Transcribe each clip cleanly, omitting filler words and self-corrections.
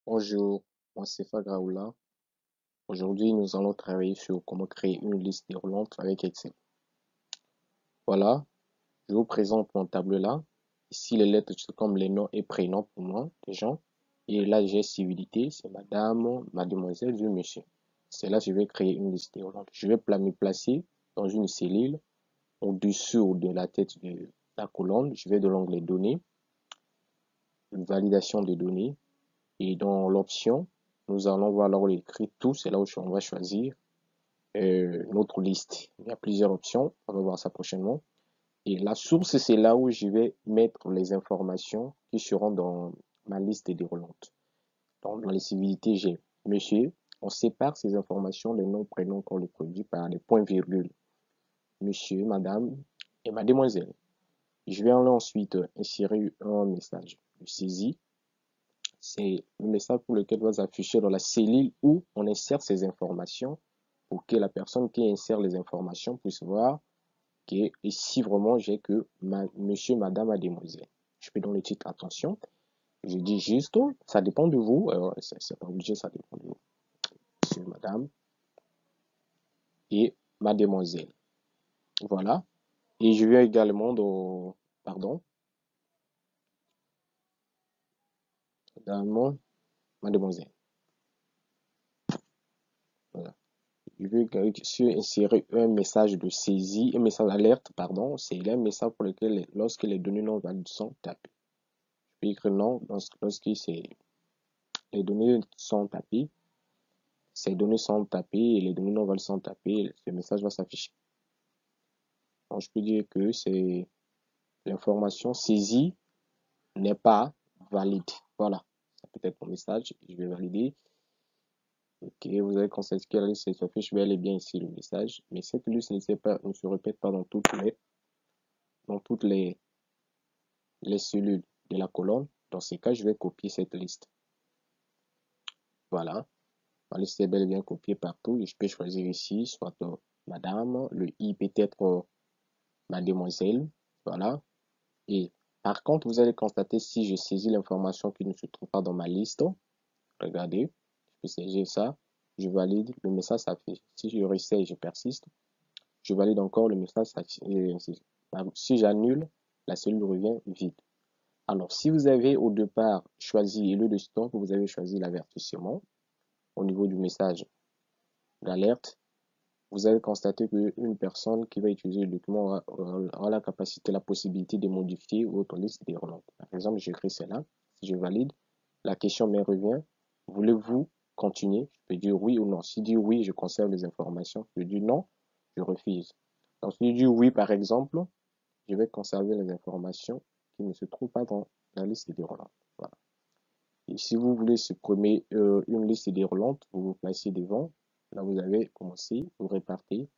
Bonjour, moi c'est Fagraoula. Aujourd'hui, nous allons travailler sur comment créer une liste déroulante avec Excel. Voilà, je vous présente mon tableau là. Ici, les lettres sont comme les noms et prénoms pour moi, des gens. Et là, j'ai civilité, c'est madame, mademoiselle, je, monsieur. C'est là que je vais créer une liste déroulante. Je vais me placer dans une cellule au-dessus de la tête de la colonne. Je vais de l'onglet données, validation de données. Et dans l'option, nous allons voir là où il écrit tout. C'est là où on va choisir notre liste. Il y a plusieurs options. On va voir ça prochainement. Et la source, c'est là où je vais mettre les informations qui seront dans ma liste déroulante. Donc, dans les civilités, j'ai monsieur. On sépare ces informations, les noms, prénoms qu'on les produit par des points-virgules. Monsieur, madame et mademoiselle. Je vais ensuite insérer un message de saisie. C'est le message pour lequel va s'afficher dans la cellule où on insère ces informations pour que la personne qui insère les informations puisse voir que ici vraiment j'ai que monsieur, madame, mademoiselle. Je peux donner le titre attention. Je dis juste, ça dépend de vous. C'est pas obligé, ça dépend de vous. Monsieur, madame et mademoiselle. Voilà. Et je vais également dans, pardon, également mademoiselle. Voilà. Je vais insérer un message de saisie, un message d'alerte, pardon. C'est un message pour lequel, lorsque les données non valides sont tapées. Je peux écrire non lorsque les données sont tapées. Ces données sont tapées et les données non valides sont tapées. Ce message va s'afficher. Donc, je peux dire que c'est l'information saisie n'est pas valide. Voilà. Ça peut être mon message. Je vais valider. Ok, vous avez constaté que la liste s'affiche bel et bien ici le message. Mais cette liste ne se répète pas dans toutes les cellules de la colonne. Dans ces cas, je vais copier cette liste. Voilà. La liste est bel et bien copiée partout. Et je peux choisir ici, soit madame, le i peut être mademoiselle. Voilà. Et par contre, vous allez constater si je saisis l'information qui ne se trouve pas dans ma liste. Regardez, je peux saisir ça. Je valide, le message s'affiche. Si je réessaye, je persiste. Je valide encore, le message s'affiche. Si j'annule, la cellule revient vide. Alors, si vous avez au départ choisi et lieu de stop, vous avez choisi l'avertissement au niveau du message d'alerte, vous allez constater qu'une personne qui va utiliser le document aura la capacité, la possibilité de modifier votre liste déroulante. Par exemple, j'écris cela. Si je valide, la question me revient. Voulez-vous continuer? Je peux dire oui ou non. Si je dis oui, je conserve les informations. Si je dis non, je refuse. Donc, si je dis oui, par exemple, je vais conserver les informations qui ne se trouvent pas dans la liste déroulante. Voilà. Et si vous voulez supprimer une liste déroulante, vous vous placez devant. Là, vous avez commencé, vous répartez.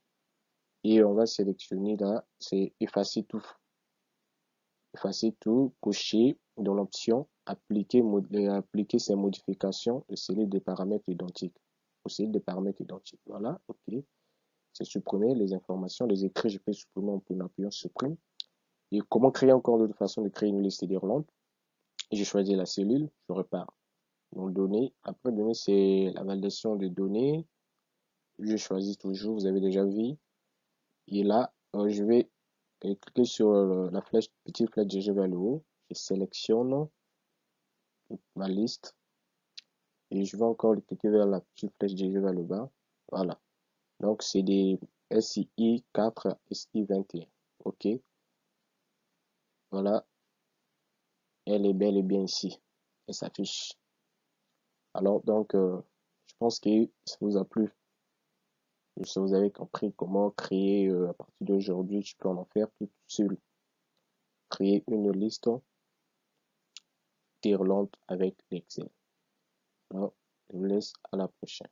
Et on va sélectionner là, c'est effacer tout. Effacer tout, cocher dans l'option appliquer ces modifications de cellules des paramètres identiques. Au cellules des paramètres identiques. Voilà, ok. C'est supprimer les informations, les écrits, je peux supprimer en appuyant supprime. Et comment créer encore d'autres façons de créer une liste déroulante? Je choisis la cellule, je repars. Donc données, après données, c'est la validation des données. Je choisis toujours, vous avez déjà vu. Et là, je vais cliquer sur la flèche, petite flèche dirigée vers le haut. Je sélectionne ma liste. Et je vais encore cliquer vers la petite flèche dirigée vers le bas. Voilà. Donc, c'est des SI 4, SI 21. OK. Voilà. Elle est bel et bien ici. Elle s'affiche. Alors, donc, je pense que ça vous a plu. Si vous avez compris comment créer à partir d'aujourd'hui, tu peux en faire tout seul. Créer une liste déroulante avec Excel. Alors, je vous laisse à la prochaine.